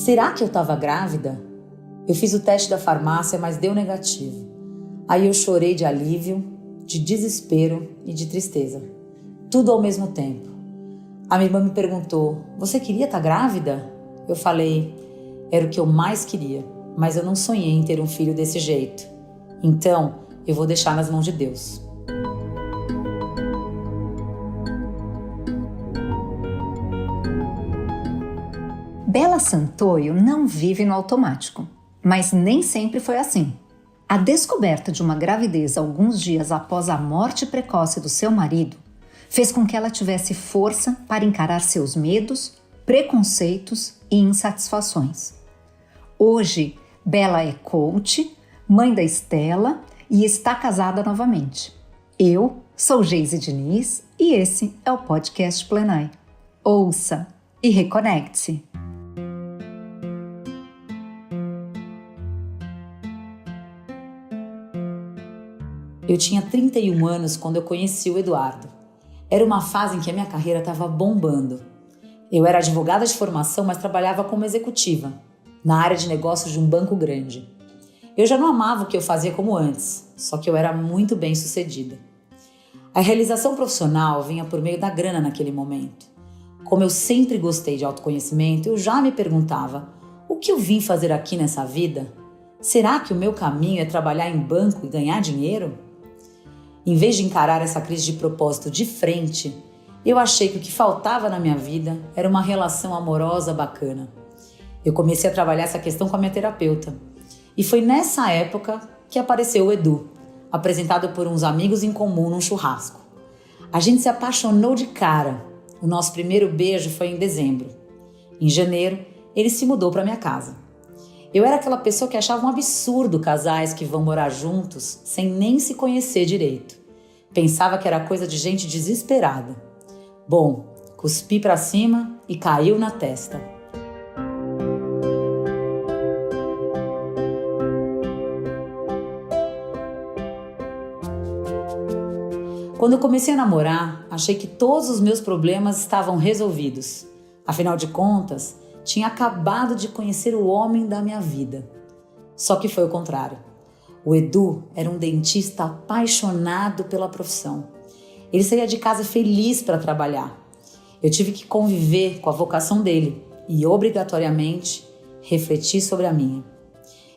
Será que eu estava grávida? Eu fiz o teste da farmácia, mas deu negativo. Aí eu chorei de alívio, de desespero e de tristeza. Tudo ao mesmo tempo. A minha irmã me perguntou, você queria estar grávida? Eu falei, era o que eu mais queria, mas eu não sonhei em ter um filho desse jeito. Então, eu vou deixar nas mãos de Deus. Bela Santoyo não vive no automático, mas nem sempre foi assim. A descoberta de uma gravidez alguns dias após a morte precoce do seu marido fez com que ela tivesse força para encarar seus medos, preconceitos e insatisfações. Hoje, Bela é coach, mãe da Estela e está casada novamente. Eu sou Geise Diniz e esse é o podcast Plenai. Ouça e reconecte-se. Eu tinha 31 anos quando eu conheci o Eduardo. Era uma fase em que a minha carreira estava bombando. Eu era advogada de formação, mas trabalhava como executiva, na área de negócios de um banco grande. Eu já não amava o que eu fazia como antes, só que eu era muito bem sucedida. A realização profissional vinha por meio da grana naquele momento. Como eu sempre gostei de autoconhecimento, eu já me perguntava, o que eu vim fazer aqui nessa vida? Será que o meu caminho é trabalhar em banco e ganhar dinheiro? Em vez de encarar essa crise de propósito de frente, eu achei que o que faltava na minha vida era uma relação amorosa bacana. Eu comecei a trabalhar essa questão com a minha terapeuta. E foi nessa época que apareceu o Edu, apresentado por uns amigos em comum num churrasco. A gente se apaixonou de cara. O nosso primeiro beijo foi em dezembro. Em janeiro, ele se mudou para minha casa. Eu era aquela pessoa que achava um absurdo casais que vão morar juntos sem nem se conhecer direito. Pensava que era coisa de gente desesperada. Bom, cuspi pra cima e caiu na testa. Quando eu comecei a namorar, achei que todos os meus problemas estavam resolvidos. Afinal de contas, tinha acabado de conhecer o homem da minha vida. Só que foi o contrário. O Edu era um dentista apaixonado pela profissão. Ele saía de casa feliz para trabalhar. Eu tive que conviver com a vocação dele e, obrigatoriamente, refletir sobre a minha.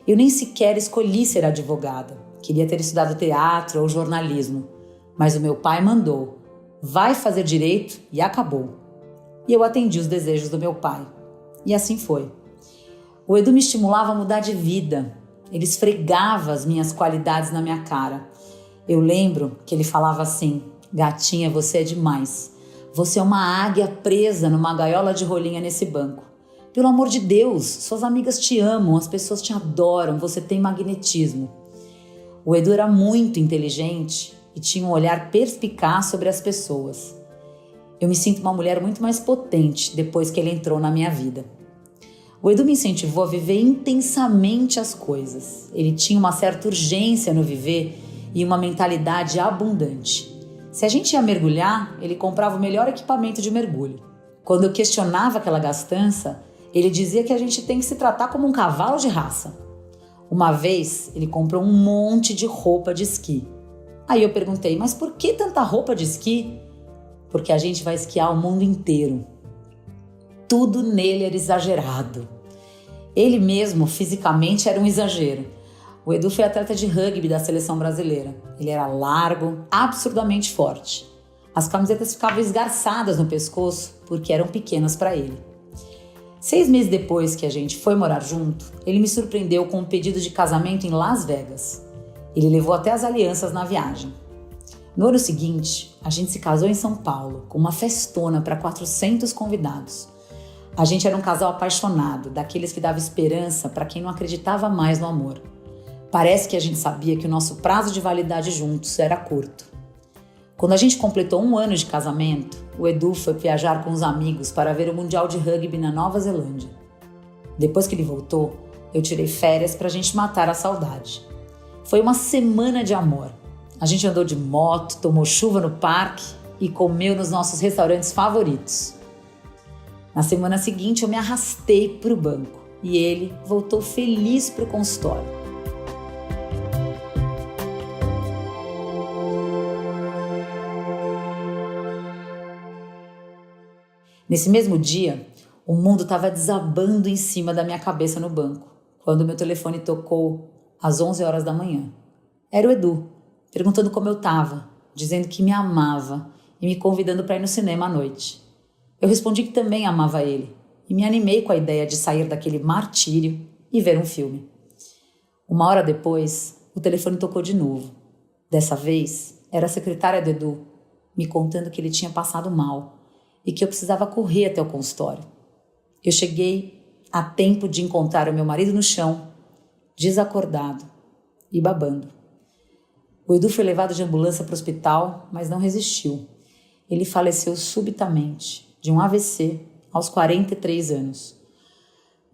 Eu nem sequer escolhi ser advogada. Queria ter estudado teatro ou jornalismo. Mas o meu pai mandou. Vai fazer direito e acabou. E eu atendi os desejos do meu pai. E assim foi. O Edu me estimulava a mudar de vida. Ele esfregava as minhas qualidades na minha cara. Eu lembro que ele falava assim, gatinha, você é demais. Você é uma águia presa numa gaiola de rolinha nesse banco. Pelo amor de Deus, suas amigas te amam, as pessoas te adoram, você tem magnetismo. O Edu era muito inteligente e tinha um olhar perspicaz sobre as pessoas. Eu me sinto uma mulher muito mais potente depois que ele entrou na minha vida. O Edu me incentivou a viver intensamente as coisas. Ele tinha uma certa urgência no viver e uma mentalidade abundante. Se a gente ia mergulhar, ele comprava o melhor equipamento de mergulho. Quando eu questionava aquela gastança, ele dizia que a gente tem que se tratar como um cavalo de raça. Uma vez, ele comprou um monte de roupa de esqui. Aí eu perguntei, mas por que tanta roupa de esqui? Porque a gente vai esquiar o mundo inteiro. Tudo nele era exagerado. Ele mesmo, fisicamente, era um exagero. O Edu foi atleta de rugby da seleção brasileira. Ele era largo, absurdamente forte. As camisetas ficavam esgarçadas no pescoço porque eram pequenas para ele. 6 meses depois que a gente foi morar junto, ele me surpreendeu com um pedido de casamento em Las Vegas. Ele levou até as alianças na viagem. No ano seguinte, a gente se casou em São Paulo, com uma festona para 400 convidados. A gente era um casal apaixonado, daqueles que dava esperança para quem não acreditava mais no amor. Parece que a gente sabia que o nosso prazo de validade juntos era curto. Quando a gente completou 1 ano de casamento, o Edu foi viajar com os amigos para ver o Mundial de Rugby na Nova Zelândia. Depois que ele voltou, eu tirei férias para a gente matar a saudade. Foi uma semana de amor. A gente andou de moto, tomou chuva no parque e comeu nos nossos restaurantes favoritos. Na semana seguinte, eu me arrastei para o banco. e ele voltou feliz para o consultório. Nesse mesmo dia, o mundo estava desabando em cima da minha cabeça no banco, quando meu telefone tocou às 11 horas da manhã. Era o Edu, perguntando como eu estava, dizendo que me amava e me convidando para ir no cinema à noite. Eu respondi que também amava ele e me animei com a ideia de sair daquele martírio e ver um filme. 1 hora depois, o telefone tocou de novo. Dessa vez, era a secretária do Edu, me contando que ele tinha passado mal e que eu precisava correr até o consultório. Eu cheguei a tempo de encontrar o meu marido no chão, desacordado e babando. O Edu foi levado de ambulância para o hospital, mas não resistiu. Ele faleceu subitamente, de um AVC, aos 43 anos.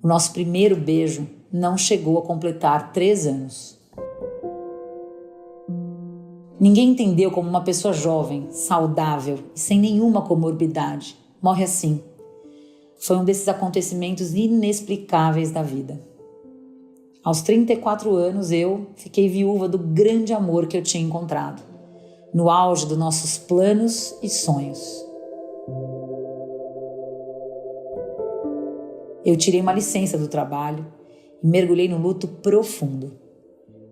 O nosso primeiro beijo não chegou a completar 3 anos. Ninguém entendeu como uma pessoa jovem, saudável e sem nenhuma comorbidade morre assim. Foi um desses acontecimentos inexplicáveis da vida. Aos 34 anos, eu fiquei viúva do grande amor que eu tinha encontrado, no auge dos nossos planos e sonhos. Eu tirei uma licença do trabalho e mergulhei no luto profundo.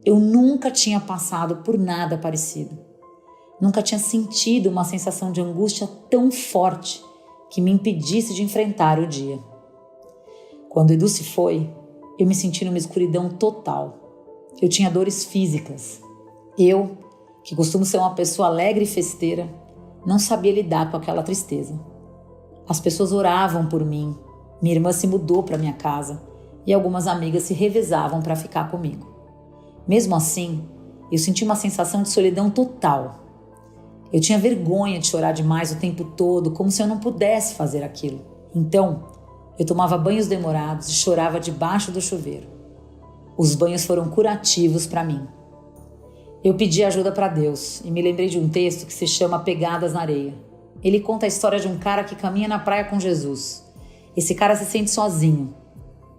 Eu nunca tinha passado por nada parecido. Nunca tinha sentido uma sensação de angústia tão forte que me impedisse de enfrentar o dia. Quando Edu se foi, eu me senti numa escuridão total. Eu tinha dores físicas. Eu, que costumo ser uma pessoa alegre e festeira, não sabia lidar com aquela tristeza. As pessoas oravam por mim. Minha irmã se mudou para minha casa e algumas amigas se revezavam para ficar comigo. Mesmo assim, eu senti uma sensação de solidão total. Eu tinha vergonha de chorar demais o tempo todo, como se eu não pudesse fazer aquilo. Então, eu tomava banhos demorados e chorava debaixo do chuveiro. Os banhos foram curativos para mim. Eu pedi ajuda para Deus e me lembrei de um texto que se chama Pegadas na Areia. Ele conta a história de um cara que caminha na praia com Jesus. Esse cara se sente sozinho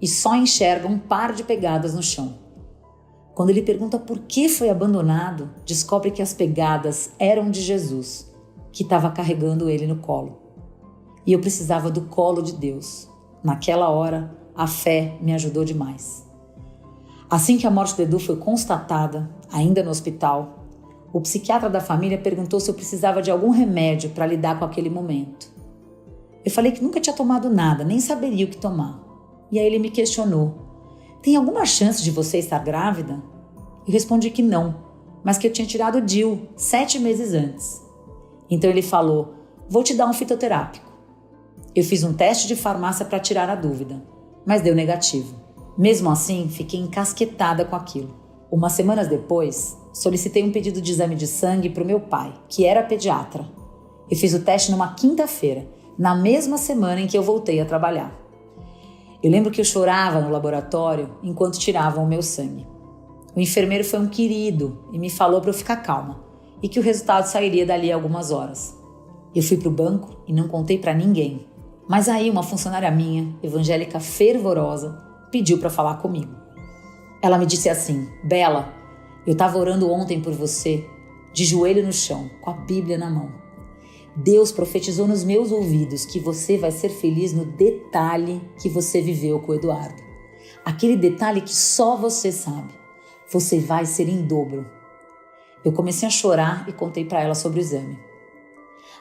e só enxerga um par de pegadas no chão. Quando ele pergunta por que foi abandonado, descobre que as pegadas eram de Jesus, que estava carregando ele no colo. E eu precisava do colo de Deus. Naquela hora, a fé me ajudou demais. Assim que a morte do Edu foi constatada, ainda no hospital, o psiquiatra da família perguntou se eu precisava de algum remédio para lidar com aquele momento. Eu falei que nunca tinha tomado nada, nem saberia o que tomar. E aí ele me questionou: tem alguma chance de você estar grávida? Eu respondi que não, mas que eu tinha tirado o DIU 7 meses antes. Então ele falou: vou te dar um fitoterápico. Eu fiz um teste de farmácia para tirar a dúvida, mas deu negativo. Mesmo assim, fiquei encasquetada com aquilo. Umas semanas depois, solicitei um pedido de exame de sangue para o meu pai, que era pediatra. Eu fiz o teste numa quinta-feira, na mesma semana em que eu voltei a trabalhar. Eu lembro que eu chorava no laboratório enquanto tiravam o meu sangue. O enfermeiro foi um querido e me falou para eu ficar calma e que o resultado sairia dali a algumas horas. Eu fui para o banco e não contei para ninguém. Mas aí uma funcionária minha, evangélica fervorosa, pediu para falar comigo. Ela me disse assim: Bela, eu estava orando ontem por você, de joelho no chão, com a Bíblia na mão. Deus profetizou nos meus ouvidos que você vai ser feliz no detalhe que você viveu com o Eduardo. Aquele detalhe que só você sabe. Você vai ser em dobro. Eu comecei a chorar e contei para ela sobre o exame.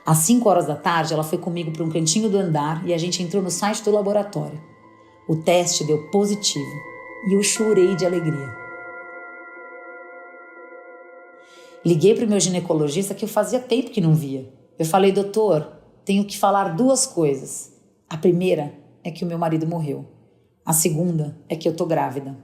Às 5 horas da tarde, ela foi comigo para um cantinho do andar e a gente entrou no site do laboratório. O teste deu positivo e eu chorei de alegria. Liguei para o meu ginecologista que eu fazia tempo que não via. Eu falei: doutor, tenho que falar 2 coisas. A primeira é que o meu marido morreu. A segunda é que eu tô grávida.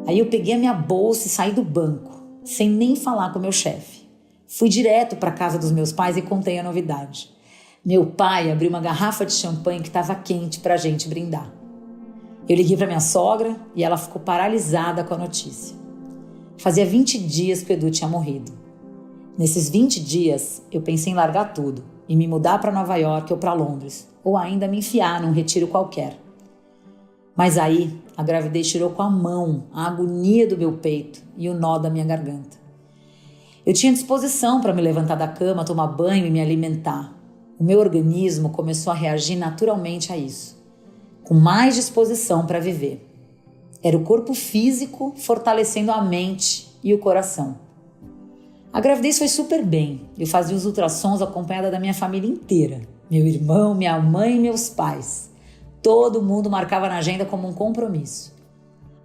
Aí eu peguei a minha bolsa e saí do banco, sem nem falar com o meu chefe. Fui direto para a casa dos meus pais e contei a novidade. Meu pai abriu uma garrafa de champanhe que estava quente para a gente brindar. Eu liguei para minha sogra e ela ficou paralisada com a notícia. Fazia 20 dias que o Edu tinha morrido. Nesses 20 dias, eu pensei em largar tudo e me mudar para Nova York ou para Londres, ou ainda me enfiar num retiro qualquer. Mas aí, a gravidez tirou com a mão a agonia do meu peito e o nó da minha garganta. Eu tinha disposição para me levantar da cama, tomar banho e me alimentar. O meu organismo começou a reagir naturalmente a isso, com mais disposição para viver. Era o corpo físico fortalecendo a mente e o coração. A gravidez foi super bem. Eu fazia os ultrassons acompanhada da minha família inteira. Meu irmão, minha mãe e meus pais. Todo mundo marcava na agenda como um compromisso.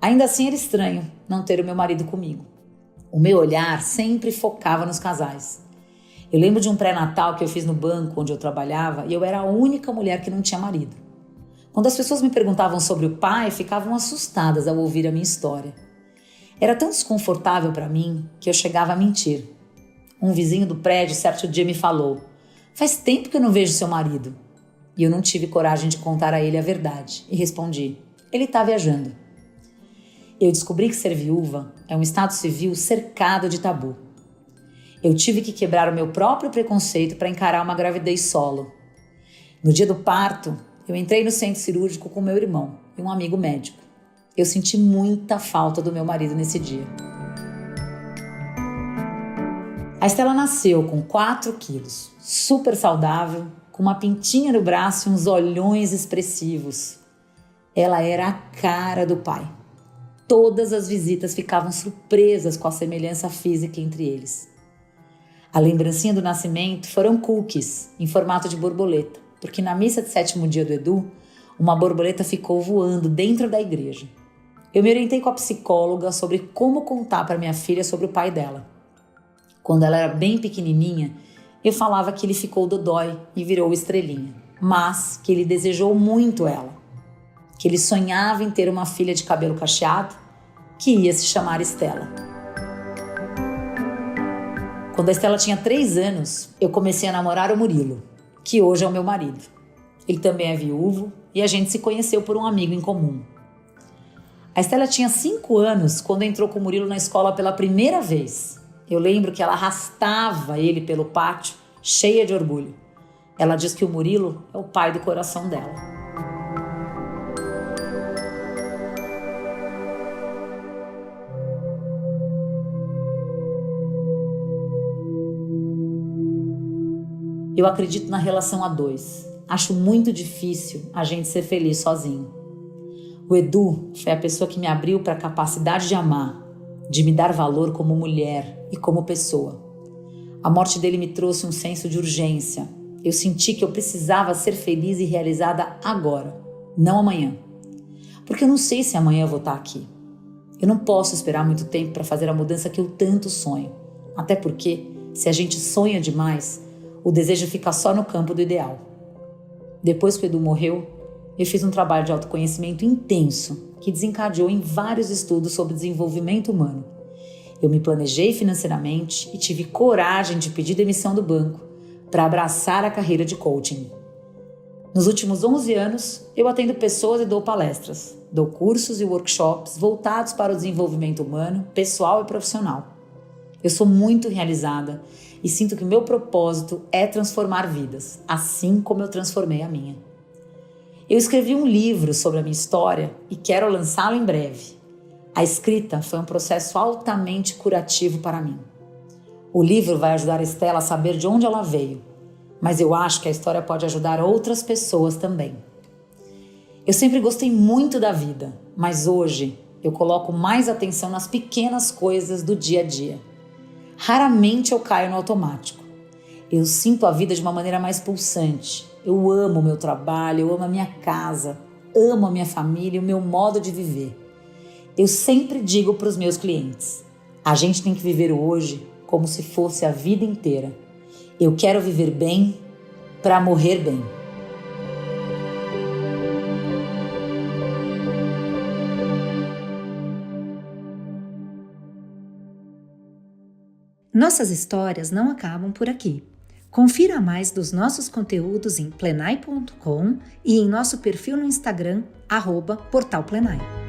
Ainda assim era estranho não ter o meu marido comigo. O meu olhar sempre focava nos casais. Eu lembro de um pré-natal que eu fiz no banco onde eu trabalhava e eu era a única mulher que não tinha marido. Quando as pessoas me perguntavam sobre o pai, ficavam assustadas ao ouvir a minha história. Era tão desconfortável para mim que eu chegava a mentir. Um vizinho do prédio certo dia me falou: "Faz tempo que eu não vejo seu marido." E eu não tive coragem de contar a ele a verdade e respondi: "Ele está viajando." Eu descobri que ser viúva é um estado civil cercado de tabu. Eu tive que quebrar o meu próprio preconceito para encarar uma gravidez solo. No dia do parto, eu entrei no centro cirúrgico com meu irmão e um amigo médico. Eu senti muita falta do meu marido nesse dia. A Estela nasceu com 4 quilos, super saudável, com uma pintinha no braço e uns olhões expressivos. Ela era a cara do pai. Todas as visitas ficavam surpresas com a semelhança física entre eles. A lembrancinha do nascimento foram cookies em formato de borboleta, porque na missa de 7º dia do Edu, uma borboleta ficou voando dentro da igreja. Eu me orientei com a psicóloga sobre como contar para minha filha sobre o pai dela. Quando ela era bem pequenininha, eu falava que ele ficou dodói e virou estrelinha, mas que ele desejou muito ela, que ele sonhava em ter uma filha de cabelo cacheado que ia se chamar Estela. Quando a Estela tinha 3 anos, eu comecei a namorar o Murilo, que hoje é o meu marido. Ele também é viúvo e a gente se conheceu por um amigo em comum. A Estela tinha 5 anos quando entrou com o Murilo na escola pela primeira vez. Eu lembro que ela arrastava ele pelo pátio, cheia de orgulho. Ela diz que o Murilo é o pai do coração dela. Eu acredito na relação a 2. Acho muito difícil a gente ser feliz sozinho. O Edu foi a pessoa que me abriu para a capacidade de amar, de me dar valor como mulher e como pessoa. A morte dele me trouxe um senso de urgência. Eu senti que eu precisava ser feliz e realizada agora, não amanhã. Porque eu não sei se amanhã eu vou estar aqui. Eu não posso esperar muito tempo para fazer a mudança que eu tanto sonho. Até porque, se a gente sonha demais, o desejo fica só no campo do ideal. Depois que o Edu morreu, eu fiz um trabalho de autoconhecimento intenso que desencadeou em vários estudos sobre desenvolvimento humano. Eu me planejei financeiramente e tive coragem de pedir demissão do banco para abraçar a carreira de coaching. Nos últimos 11 anos, eu atendo pessoas e dou palestras. Dou cursos e workshops voltados para o desenvolvimento humano, pessoal e profissional. Eu sou muito realizada e sinto que o meu propósito é transformar vidas, assim como eu transformei a minha. Eu escrevi um livro sobre a minha história e quero lançá-lo em breve. A escrita foi um processo altamente curativo para mim. O livro vai ajudar a Estela a saber de onde ela veio, mas eu acho que a história pode ajudar outras pessoas também. Eu sempre gostei muito da vida, mas hoje eu coloco mais atenção nas pequenas coisas do dia a dia. Raramente eu caio no automático. Eu sinto a vida de uma maneira mais pulsante. Eu amo o meu trabalho, eu amo a minha casa, amo a minha família e o meu modo de viver. Eu sempre digo para os meus clientes, a gente tem que viver o hoje como se fosse a vida inteira. Eu quero viver bem para morrer bem. Nossas histórias não acabam por aqui. Confira mais dos nossos conteúdos em plenai.com e em nosso perfil no Instagram, @portalplenai.